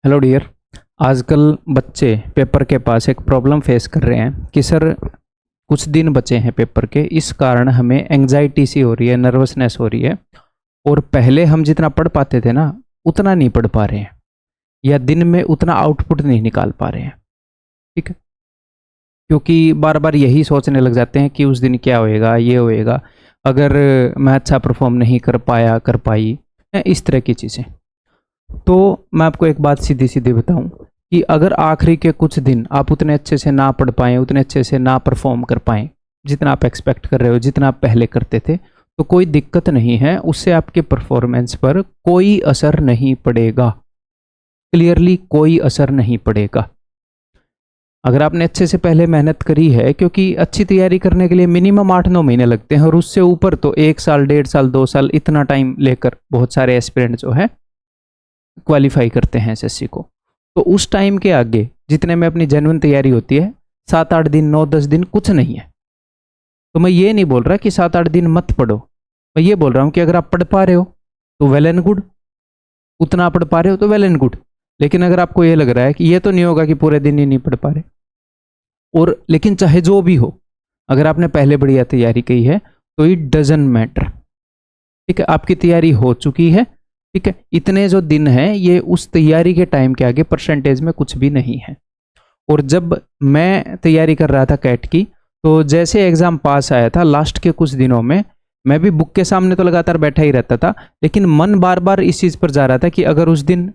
Hello dear. आजकल बच्चे paper के पास एक प्रॉब्लम फेस कर रहे हैं कि सर कुछ दिन बचे हैं पेपर के, इस कारण हमें एंजाइटी सी हो रही है, नर्वसनेस हो रही है और पहले हम जितना पढ़ पाते थे ना उतना नहीं पढ़ पा रहे हैं या दिन में उतना आउटपुट नहीं निकाल पा रहे हैं। ठीक है, क्योंकि बार बार यही सोचने लग जाते हैं कि उस दिन क्या होएगा, ये होएगा, अगर मैं अच्छा परफॉर्म नहीं कर पाया कर पाई, इस तरह की चीज़ें। तो मैं आपको एक बात सीधी सीधी बताऊं कि अगर आखिरी के कुछ दिन आप उतने अच्छे से ना पढ़ पाएँ, उतने अच्छे से ना परफॉर्म कर पाएँ जितना आप एक्सपेक्ट कर रहे हो, जितना आप पहले करते थे, तो कोई दिक्कत नहीं है, उससे आपके परफॉर्मेंस पर कोई असर नहीं पड़ेगा। क्लियरली कोई असर नहीं पड़ेगा। अगर आपने अच्छे से पहले मेहनत करी है, क्योंकि अच्छी तैयारी करने के लिए मिनिमम 8-9 महीने लगते हैं और उससे ऊपर तो 1 साल, 1.5 साल, 2 साल, इतना टाइम लेकर बहुत सारे एस्पिरेंट जो है क्वालिफाई करते हैं एसएससी को। तो उस टाइम के आगे जितने में अपनी जेन्युइन तैयारी होती है, 7-8 दिन, 9-10 दिन कुछ नहीं है। तो मैं ये नहीं बोल रहा कि 7-8 दिन मत पढ़ो, मैं ये बोल रहा हूँ कि अगर आप पढ़ पा रहे हो तो वेल एंड गुड, उतना पढ़ पा रहे हो तो वेल एंड गुड। लेकिन अगर आपको ये लग रहा है कि ये तो नहीं होगा कि पूरे दिन ही नहीं पढ़ पा रहे, और लेकिन चाहे जो भी हो, अगर आपने पहले बढ़िया तैयारी की है तो इट डजंट मैटर। ठीक है, आपकी तैयारी हो चुकी है। ठीक है, इतने जो दिन हैं ये उस तैयारी के टाइम के आगे परसेंटेज में कुछ भी नहीं है। और जब मैं तैयारी कर रहा था कैट की, तो जैसे एग्जाम पास आया था लास्ट के कुछ दिनों में, मैं भी बुक के सामने तो लगातार बैठा ही रहता था, लेकिन मन बार बार इस चीज़ पर जा रहा था कि अगर उस दिन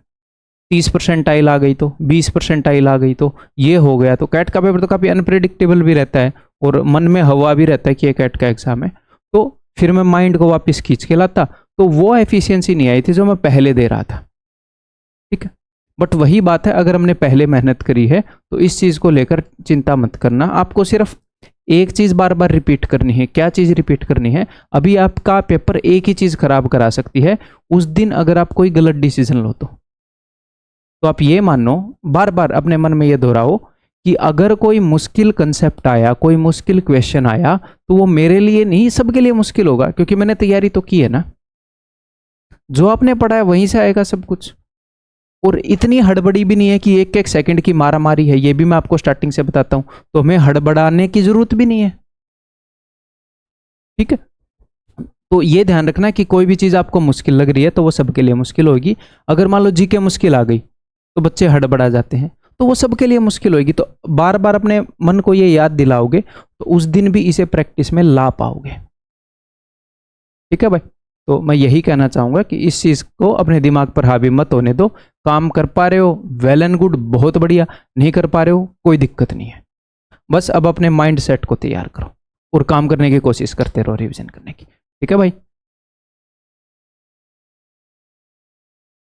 30% आ गई तो, 20% आ गई तो, ये हो गया तो। कैट का पेपर तो काफ़ी अनप्रेडिक्टेबल भी रहता है और मन में हवा भी रहता है कि ये कैट का एग्जाम है। तो फिर मैं माइंड को वापस खींच के लाता, तो वो एफिशिएंसी नहीं आई थी जो मैं पहले दे रहा था। ठीक है, बट वही बात है, अगर हमने पहले मेहनत करी है तो इस चीज़ को लेकर चिंता मत करना। आपको सिर्फ एक चीज़ बार बार रिपीट करनी है। क्या चीज़ रिपीट करनी है? अभी आपका पेपर एक ही चीज़ खराब करा सकती है, उस दिन अगर आप कोई गलत डिसीजन लो तो आप ये मानो, बार बार अपने मन में ये दोहराओ कि अगर कोई मुश्किल कंसेप्ट आया, कोई मुश्किल क्वेश्चन आया, तो वो मेरे लिए नहीं, सबके लिए मुश्किल होगा, क्योंकि मैंने तैयारी तो की है ना। जो आपने पढ़ा है वहीं से आएगा सब कुछ। और इतनी हड़बड़ी भी नहीं है कि एक एक सेकंड की मारामारी है, ये भी मैं आपको स्टार्टिंग से बताता हूं, तो हमें हड़बड़ाने की जरूरत भी नहीं है। ठीक है, तो ये ध्यान रखना कि कोई भी चीज आपको मुश्किल लग रही है तो वो सबके लिए मुश्किल होगी। अगर मान लो जीके मुश्किल आ गई तो बच्चे हड़बड़ा जाते हैं, तो वो सबके लिए मुश्किल होगी। तो बार बार अपने मन को ये याद दिलाओगे तो उस दिन भी इसे प्रैक्टिस में ला पाओगे। ठीक है भाई, तो मैं यही कहना चाहूँगा कि इस चीज़ को अपने दिमाग पर हावी मत होने दो। काम कर पा रहे हो वेल एंड गुड, बहुत बढ़िया, नहीं कर पा रहे हो कोई दिक्कत नहीं है। बस अब अपने माइंड सेट को तैयार करो और काम करने की कोशिश करते रहो, रिवीजन करने की। ठीक है भाई।